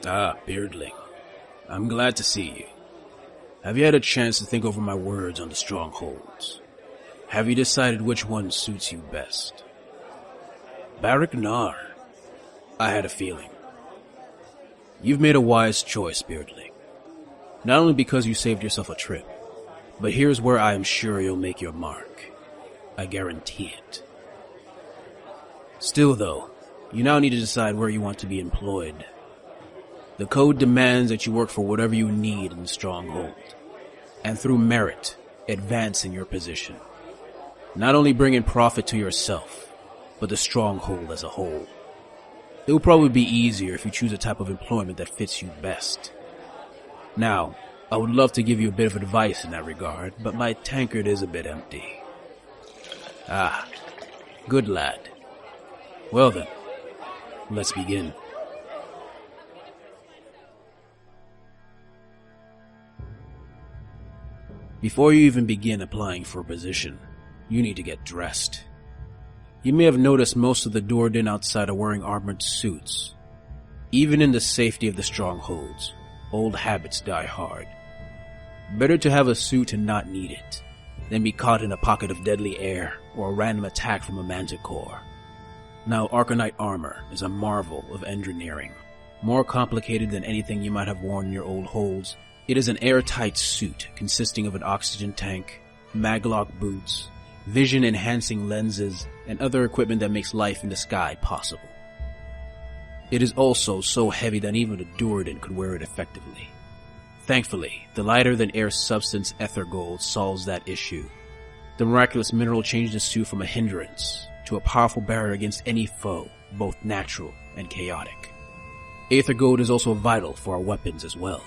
Ah, Beardling. I'm glad to see you. Have you had a chance to think over my words on the strongholds? Have you decided which one suits you best? Barak Nar. I had a feeling. You've made a wise choice, Beardling. Not only because you saved yourself a trip, but here's where I am sure you'll make your mark. I guarantee it. Still though, you now need to decide where you want to be employed. The code demands that you work for whatever you need in the stronghold, and through merit, advance in your position. Not only bringing profit to yourself, but the stronghold as a whole. It will probably be easier if you choose a type of employment that fits you best. Now, I would love to give you a bit of advice in that regard, but my tankard is a bit empty. Ah, good lad. Well then, let's begin. Before you even begin applying for a position, you need to get dressed. You may have noticed most of the Duerden outside are wearing armored suits. Even in the safety of the strongholds, old habits die hard. Better to have a suit and not need it, than be caught in a pocket of deadly air or a random attack from a manticore. Now, Arcanite armor is a marvel of engineering, more complicated than anything you might have worn in your old holds. It is an airtight suit consisting of an oxygen tank, maglock boots, vision-enhancing lenses, and other equipment that makes life in the sky possible. It is also so heavy that even a Duerden could wear it effectively. Thankfully, the lighter-than-air substance Ether Gold solves that issue. The miraculous mineral changed the suit from a hindrance to a powerful barrier against any foe, both natural and chaotic. Aether Gold is also vital for our weapons as well.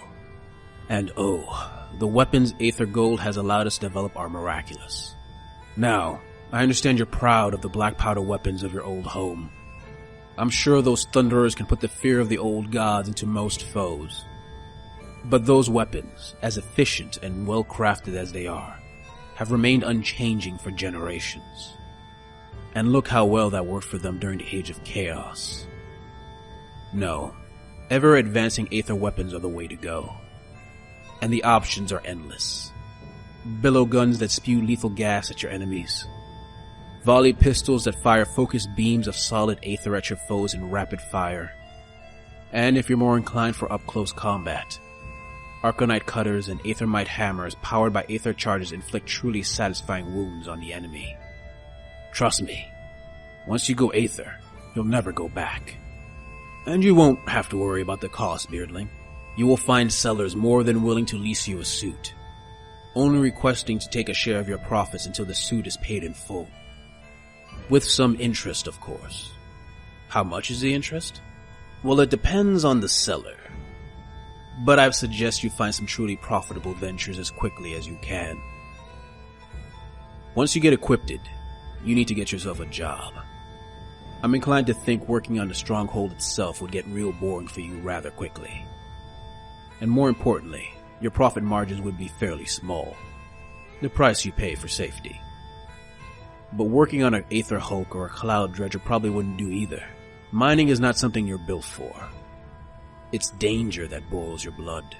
And the weapons Aether Gold has allowed us to develop are miraculous. Now, I understand you're proud of the black powder weapons of your old home. I'm sure those thunderers can put the fear of the old gods into most foes. But those weapons, as efficient and well-crafted as they are, have remained unchanging for generations. And look how well that worked for them during the Age of Chaos. No, ever-advancing Aether weapons are the way to go. And the options are endless. Billow guns that spew lethal gas at your enemies. Volley pistols that fire focused beams of solid aether at your foes in rapid fire. And if you're more inclined for up-close combat, Arcanite cutters and Aethermite hammers powered by aether charges inflict truly satisfying wounds on the enemy. Trust me, once you go aether, you'll never go back. And you won't have to worry about the cost, Beardling. You will find sellers more than willing to lease you a suit, only requesting to take a share of your profits until the suit is paid in full. With some interest, of course. How much is the interest? Well, it depends on the seller. But I suggest you find some truly profitable ventures as quickly as you can. Once you get equipped, you need to get yourself a job. I'm inclined to think working on the stronghold itself would get real boring for you rather quickly. And more importantly, your profit margins would be fairly small. The price you pay for safety. But working on an Aether Hulk or a Cloud Dredger probably wouldn't do either. Mining is not something you're built for. It's danger that boils your blood.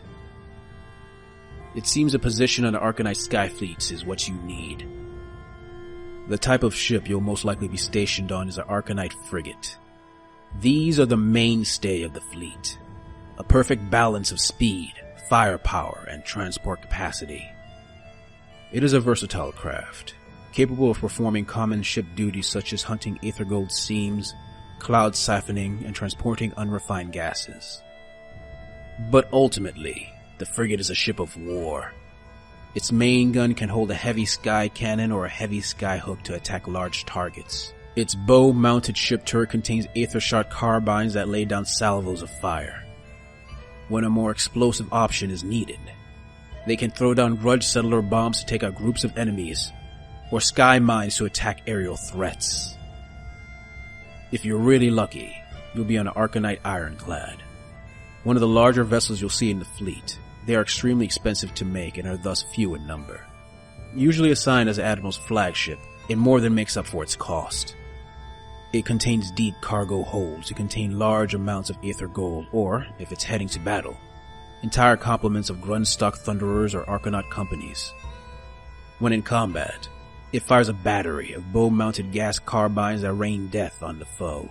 It seems a position on the Arcanite Sky Fleets is what you need. The type of ship you'll most likely be stationed on is an Arcanite Frigate. These are the mainstay of the fleet. A perfect balance of speed, firepower, and transport capacity. It is a versatile craft, capable of performing common ship duties such as hunting Aether Gold seams, cloud siphoning, and transporting unrefined gases. But ultimately, the frigate is a ship of war. Its main gun can hold a heavy sky cannon or a heavy sky hook to attack large targets. Its bow-mounted ship turret contains aether-shot carbines that lay down salvos of fire. When a more explosive option is needed, they can throw down grudge settler bombs to take out groups of enemies, or sky mines to attack aerial threats. If you're really lucky, you'll be on an Arcanite Ironclad, one of the larger vessels you'll see in the fleet. They are extremely expensive to make and are thus few in number. Usually assigned as Admiral's flagship, it more than makes up for its cost. It contains deep cargo holds to contain large amounts of aether gold, or, if it's heading to battle, entire complements of Grunt Stock Thunderers or Arcanite Companies. When in combat, it fires a battery of bow-mounted gas carbines that rain death on the foe.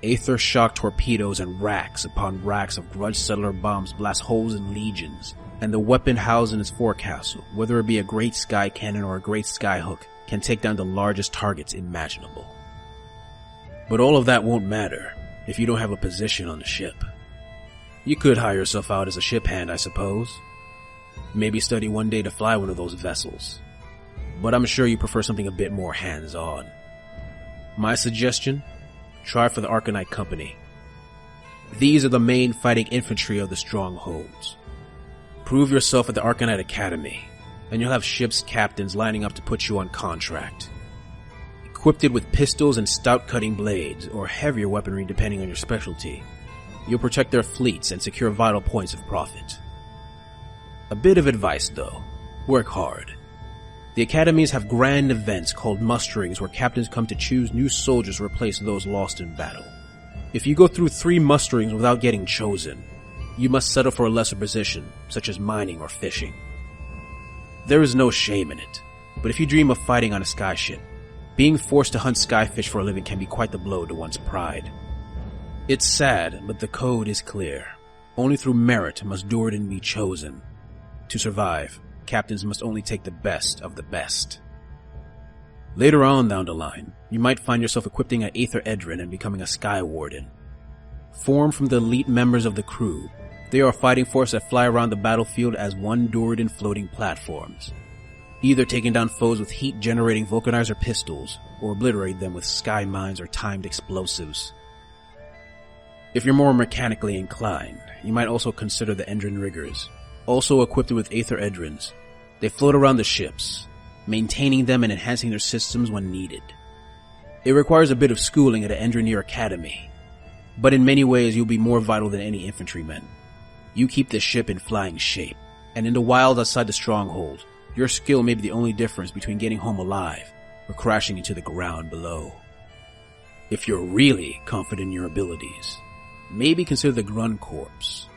Aether shock torpedoes and racks upon racks of grudge settler bombs blast holes in legions, and the weapon housed in its forecastle, whether it be a great sky cannon or a great skyhook, can take down the largest targets imaginable. But all of that won't matter if you don't have a position on the ship. You could hire yourself out as a ship hand, I suppose. Maybe study one day to fly one of those vessels. But I'm sure you prefer something a bit more hands-on. My suggestion? Try for the Arcanite Company. These are the main fighting infantry of the strongholds. Prove yourself at the Arcanite Academy, and you'll have ship's captains lining up to put you on contract. Equipped with pistols and stout cutting blades, or heavier weaponry depending on your specialty, you'll protect their fleets and secure vital points of profit. A bit of advice though, work hard. The academies have grand events called musterings where captains come to choose new soldiers to replace those lost in battle. If you go through 3 musterings without getting chosen, you must settle for a lesser position, such as mining or fishing. There is no shame in it, but if you dream of fighting on a skyship, being forced to hunt skyfish for a living can be quite the blow to one's pride. It's sad, but the code is clear. Only through merit must Duradin be chosen. To survive, captains must only take the best of the best. Later on down the line, you might find yourself equipping an Aether Edrin and becoming a Sky Warden. Formed from the elite members of the crew, they are a fighting force that fly around the battlefield as one Duradin floating platforms, either taking down foes with heat-generating vulcanizer pistols, or obliterate them with sky mines or timed explosives. If you're more mechanically inclined, you might also consider the Endrin Riggers, also equipped with Aether Edrins. They float around the ships, maintaining them and enhancing their systems when needed. It requires a bit of schooling at an Endrinier Academy, but in many ways you'll be more vital than any infantryman. You keep the ship in flying shape, and in the wilds outside the stronghold, your skill may be the only difference between getting home alive or crashing into the ground below. If you're really confident in your abilities, maybe consider the Grunt Corpse.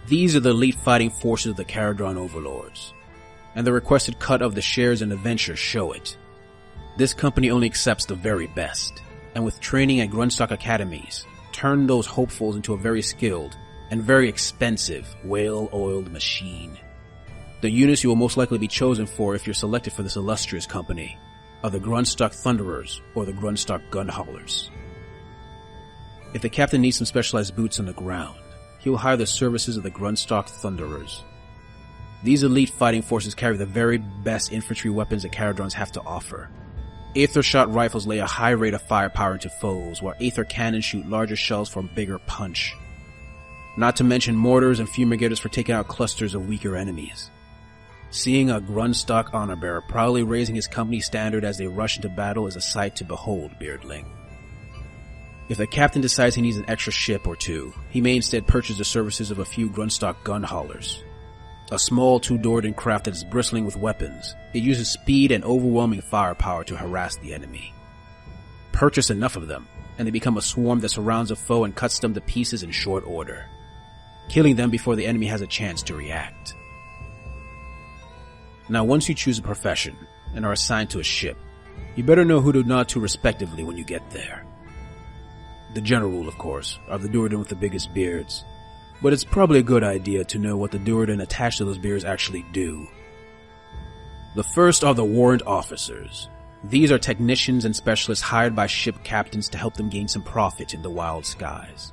These are the elite fighting forces of the Kharadron Overlords, and the requested cut of the shares and adventures show it. This company only accepts the very best, and with training at Grunt Stock academies, turn those hopefuls into a very skilled and very expensive whale-oiled machine. The units you will most likely be chosen for if you're selected for this illustrious company are the Grunt Stock Thunderers or the Grunt Stock Gun Haulers. If the captain needs some specialized boots on the ground, he will hire the services of the Grunt Stock Thunderers. These elite fighting forces carry the very best infantry weapons that Kharadrons have to offer. Aether shot rifles lay a high rate of firepower into foes, while Aether cannons shoot larger shells for a bigger punch. Not to mention mortars and fumigators for taking out clusters of weaker enemies. Seeing a Grunt Stock honor bearer proudly raising his company standard as they rush into battle is a sight to behold, Beardling. If the captain decides he needs an extra ship or two, he may instead purchase the services of a few Grunt Stock gun haulers. A small two-Duradin craft that is bristling with weapons, it uses speed and overwhelming firepower to harass the enemy. Purchase enough of them, and they become a swarm that surrounds a foe and cuts them to pieces in short order, killing them before the enemy has a chance to react. Now once you choose a profession and are assigned to a ship, you better know who to nod to respectively when you get there. The general rule, of course, are the Duradin with the biggest beards, but it's probably a good idea to know what the Duradin attached to those beards actually do. The first are the warrant officers. These are technicians and specialists hired by ship captains to help them gain some profit in the wild skies.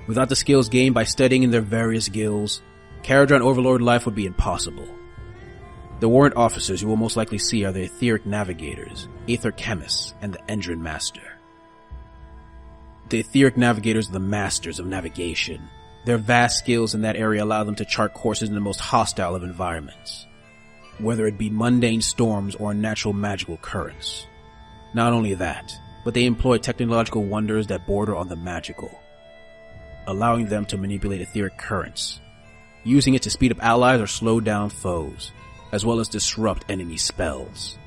Without the skills gained by studying in their various guilds, Kharadron Overlord life would be impossible. The warrant officers you will most likely see are the Etheric Navigators, Aether Chemists, and the Endrin Master. The Etheric Navigators are the masters of navigation. Their vast skills in that area allow them to chart courses in the most hostile of environments, whether it be mundane storms or unnatural magical currents. Not only that, but they employ technological wonders that border on the magical, allowing them to manipulate etheric currents, using it to speed up allies or slow down foes, as well as disrupt enemy spells.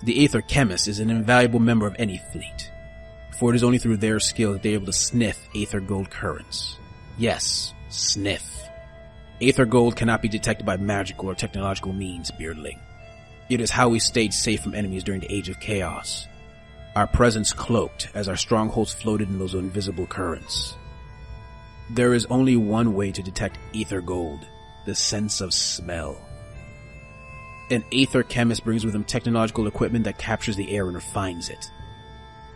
The Aether Chemist is an invaluable member of any fleet, for it is only through their skill that they are able to sniff Aether Gold currents. Yes, sniff. Aether Gold cannot be detected by magical or technological means, Beardling. It is how we stayed safe from enemies during the Age of Chaos. Our presence cloaked as our strongholds floated in those invisible currents. There is only one way to detect Aether Gold, the sense of smell. An Aether Chemist brings with him technological equipment that captures the air and refines it,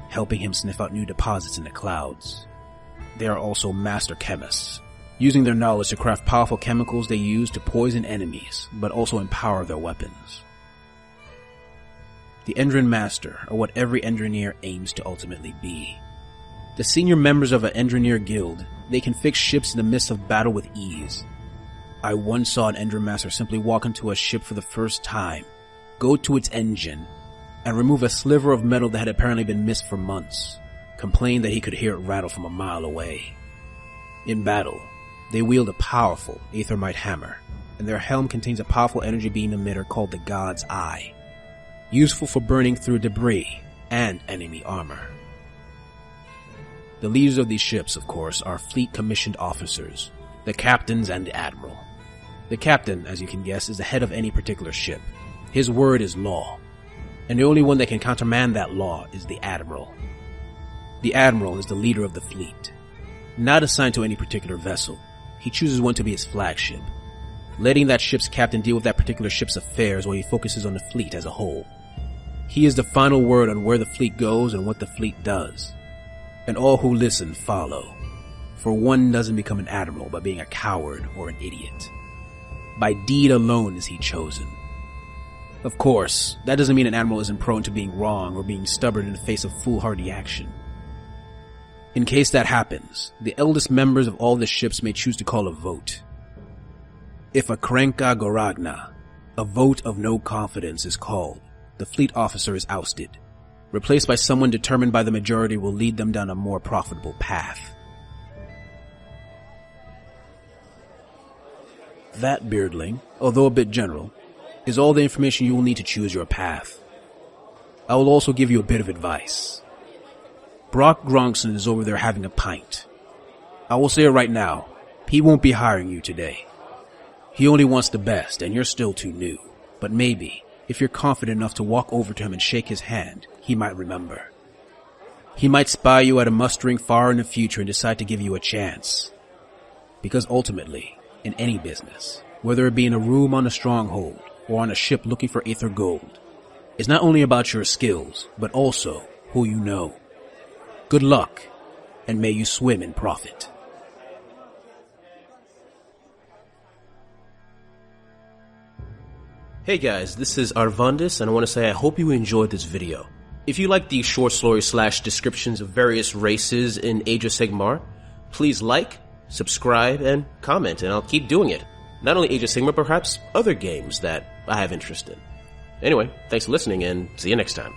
helping him sniff out new deposits in the clouds. They are also Master Chemists, using their knowledge to craft powerful chemicals they use to poison enemies, but also empower their weapons. The Endrin Master are what every Endrineer aims to ultimately be. The senior members of an Endrineer guild, they can fix ships in the midst of battle with ease. I once saw an Endrin Master simply walk into a ship for the first time, go to its engine, and remove a sliver of metal that had apparently been missed for months, complain that he could hear it rattle from a mile away. In battle, they wield a powerful Aethermite hammer, and their helm contains a powerful energy beam emitter called the God's Eye, useful for burning through debris and enemy armor. The leaders of these ships, of course, are fleet-commissioned officers, the captains and the admiral. The captain, as you can guess, is the head of any particular ship. His word is law, and the only one that can countermand that law is the admiral. The admiral is the leader of the fleet. Not assigned to any particular vessel, he chooses one to be his flagship, letting that ship's captain deal with that particular ship's affairs while he focuses on the fleet as a whole. He is the final word on where the fleet goes and what the fleet does, and all who listen follow, for one doesn't become an admiral by being a coward or an idiot. By deed alone is he chosen. Of course, that doesn't mean an admiral isn't prone to being wrong or being stubborn in the face of foolhardy action. In case that happens, the eldest members of all the ships may choose to call a vote. If a Krenka Goragna, a vote of no confidence, is called, the fleet officer is ousted, replaced by someone determined by the majority will lead them down a more profitable path. That, Beardling, although a bit general, is all the information you will need to choose your path. I will also give you a bit of advice. Brock Gronkson is over there having a pint. I will say it right now, he won't be hiring you today. He only wants the best, and you're still too new. But maybe, if you're confident enough to walk over to him and shake his hand, he might remember. He might spy you at a mustering far in the future and decide to give you a chance. Because ultimately, in any business, whether it be in a room on a stronghold or on a ship looking for Aether Gold, it's not only about your skills, but also who you know. Good luck, and may you swim in profit. Hey guys, this is Arvandus, and I want to say I hope you enjoyed this video. If you like these short stories / descriptions of various races in Age of Sigmar, please like, subscribe, and comment, and I'll keep doing it. Not only Age of Sigmar, perhaps other games that I have interest in. Anyway, thanks for listening, and see you next time.